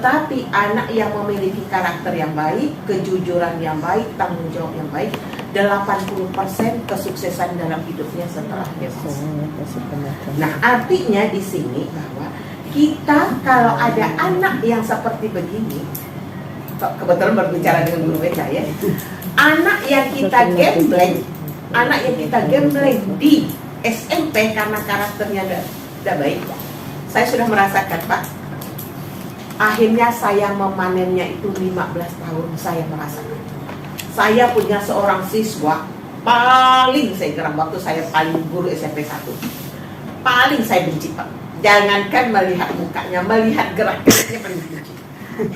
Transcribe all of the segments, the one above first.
Tetapi anak yang memiliki karakter yang baik, kejujuran yang baik, tanggung jawab yang baik, 80% kesuksesan dalam hidupnya setelah dewasa. Nah, artinya di sini bahwa kita kalau ada anak yang seperti begini, kebetulan berbicara dengan guru BK ya, anak yang kita gembleng di SMP karena karakternya tidak baik, saya sudah merasakan, Pak. Akhirnya saya memanennya itu 15 tahun. Saya merasakan, saya punya seorang siswa paling saya geram waktu saya paling guru SMP 1. Paling saya benci, Pak. Jangankan melihat mukanya, melihat gerak-geriknya paling benci.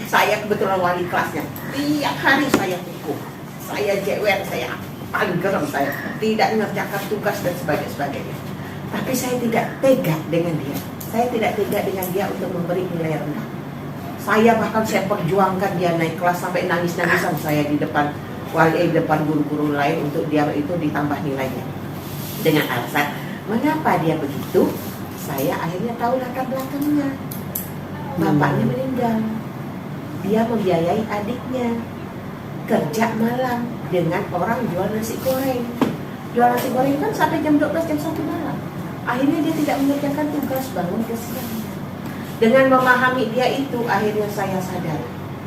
Saya kebetulan wali kelasnya. Tiap hari saya pukul, saya jewer, saya paling geram, saya tidak mengerjakan tugas dan sebagainya. Tapi saya tidak tega dengan dia. Saya tidak tega dengan dia untuk memberi nilai rendah. Saya bahkan saya perjuangkan dia naik kelas sampai nangis-nangisan saya di depan depan guru-guru lain untuk dia itu ditambah nilainya. Dengan alasan, mengapa dia begitu? Saya akhirnya tahu latar belakangnya. Bapaknya meninggal. Dia membiayai adiknya. Kerja malam dengan orang jual nasi goreng. Jual nasi goreng kan sampai jam 12, jam 1 malam. Akhirnya dia tidak mengerjakan tugas, bangun ke siang. Dengan memahami dia itu, akhirnya saya sadar,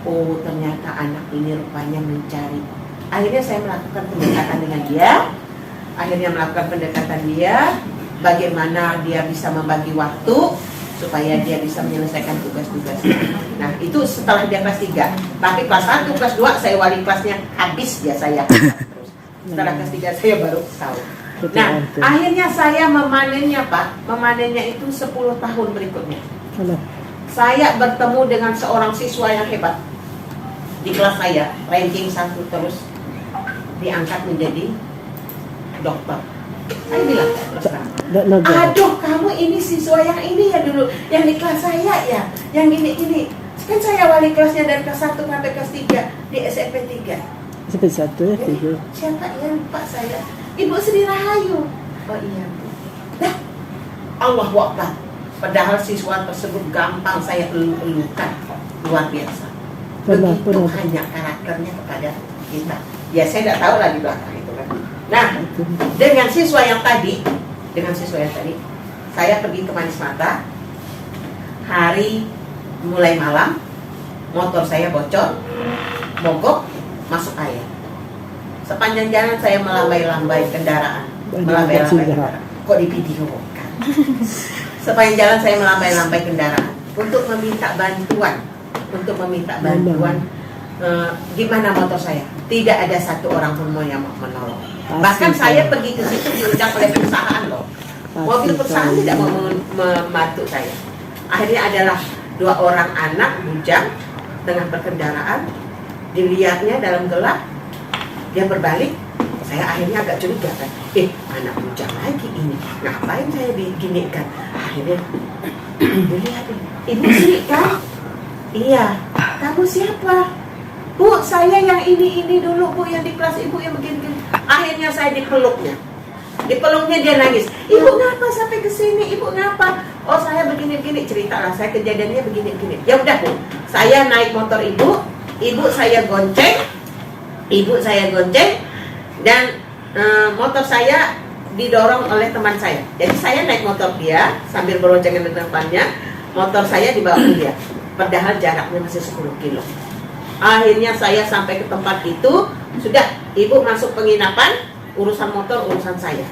oh ternyata anak ini rupanya mencari. Akhirnya saya melakukan pendekatan dengan dia. Bagaimana dia bisa membagi waktu supaya dia bisa menyelesaikan tugas-tugas. Nah, itu setelah dia kelas 3. Tapi kelas 1, kelas 2 saya wali kelasnya habis ya saya. Terus setelah kelas 3 saya baru tahu. Nah, akhirnya saya memanennya, Pak. Memanennya itu 10 tahun berikutnya. Saya bertemu dengan seorang siswa yang hebat di kelas saya, ranking 1 terus diangkat menjadi dokter. Saya bilang, aduh kamu ini siswa yang ini ya dulu, yang di kelas saya ya, yang ini. Kan saya wali kelasnya dari kelas 1 sampai kelas 3 di SMP 3. SMP 1 ya, 3. Siapa yang lupa saya? Ibu Sri Rahayu. Oh iya, Bu. Nah, Allahu Akbar. Padahal siswa tersebut gampang saya elu-elukan, luar biasa. Begitu hanya karakternya kepada kita. Ya saya tidak tahu lah di belakang itu kan. Nah, dengan siswa yang tadi, saya pergi ke Manis Mata. Hari mulai malam, motor saya bocor, mogok, masuk air. Sepanjang jalan saya melambai-lambai kendaraan. Kok di video kan? Sepanjang jalan saya melambai-lambai kendaraan untuk meminta bantuan, gimana motor saya. Tidak ada satu orang pun yang mau menolong. Bahkan saya pergi ke situ diundang oleh perusahaan loh. Mobil perusahaan tidak mau membantu saya. Akhirnya adalah 2 orang anak bujang tengah berkendaraan, dilihatnya dalam gelap, dia berbalik. Saya akhirnya agak curiga kan, anak bujang lagi ini, ngapain saya diginikan? Akhirnya dilihat, ibu Sri kan? Iya. Kamu siapa? Bu, saya yang ini dulu Bu, yang di kelas ibu yang begini. Akhirnya saya dipeluknya dia nangis. Ibu ngapa sampai ke sini? Ibu ngapa? Oh saya begini-begini, ceritalah saya kejadiannya begini-begini. Ya udah Bu, saya naik motor ibu saya gonceng, dan motor saya didorong oleh teman saya. Jadi saya naik motor dia sambil beroncengan di depannya, motor saya dibawa ke dia. Padahal jaraknya masih 10 kilo. Akhirnya saya sampai ke tempat itu, sudah ibu masuk penginapan, urusan motor urusan saya.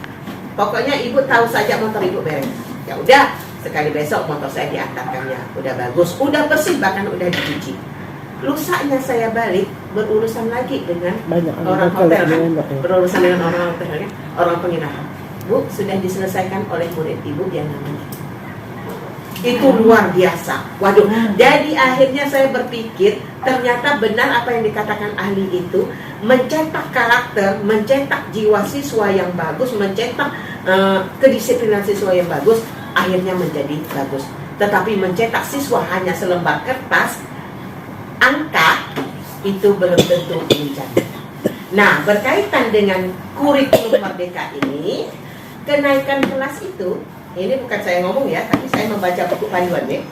Pokoknya ibu tahu saja motor ibu beres. Ya udah, sekali besok motor saya diantarkannya, udah bagus, udah bersih, bahkan udah dicuci. Lusanya saya balik berurusan lagi dengan orang hotel kan, berurusan dengan orang hotel kan, orang penginapan. Bu, sudah diselesaikan oleh murid ibu yang namanya. Itu luar biasa. Waduh, jadi akhirnya saya berpikir ternyata benar apa yang dikatakan ahli itu, mencetak karakter, mencetak jiwa siswa yang bagus, mencetak kedisiplinan siswa yang bagus, akhirnya menjadi bagus. Tetapi mencetak siswa hanya selembar kertas, angka, itu belum tentu menjadi. Nah, berkaitan dengan kurikulum Merdeka ini, kenaikan kelas itu, ini bukan saya ngomong ya, tapi saya membaca buku panduannya.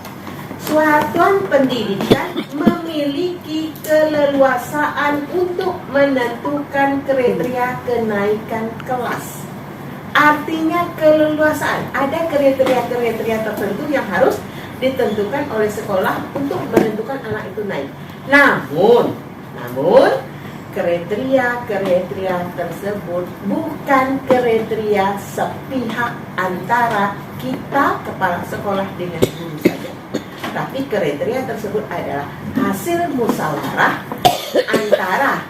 Satuan pendidikan keleluasaan untuk menentukan kriteria kenaikan kelas. Artinya keleluasaan, ada kriteria-kriteria tertentu yang harus ditentukan oleh sekolah untuk menentukan anak itu naik. Namun kriteria-kriteria tersebut bukan kriteria sepihak antara kita kepala sekolah dengan guru saja. Tapi kriteria tersebut adalah hasil musyawarah antara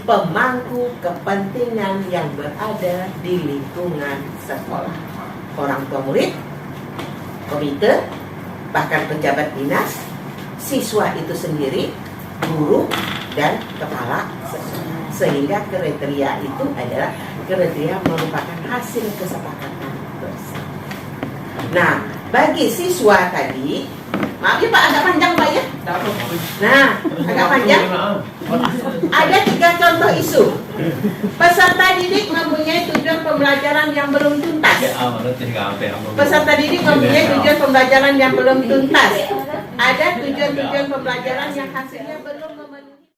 pemangku kepentingan yang berada di lingkungan sekolah. Orang tua murid, komite, bahkan pejabat dinas, siswa itu sendiri, guru, dan kepala sekolah. Sehingga kriteria itu adalah kriteria merupakan hasil kesepakatan bersama. Nah, bagi siswa tadi, maaf ya Pak, agak panjang Pak ya. Nah, agak panjang. Ada 3 contoh isu. Peserta didik mempunyai tujuan pembelajaran yang belum tuntas. Peserta didik mempunyai tujuan pembelajaran yang belum tuntas. Ada tujuan-tujuan pembelajaran yang hasilnya belum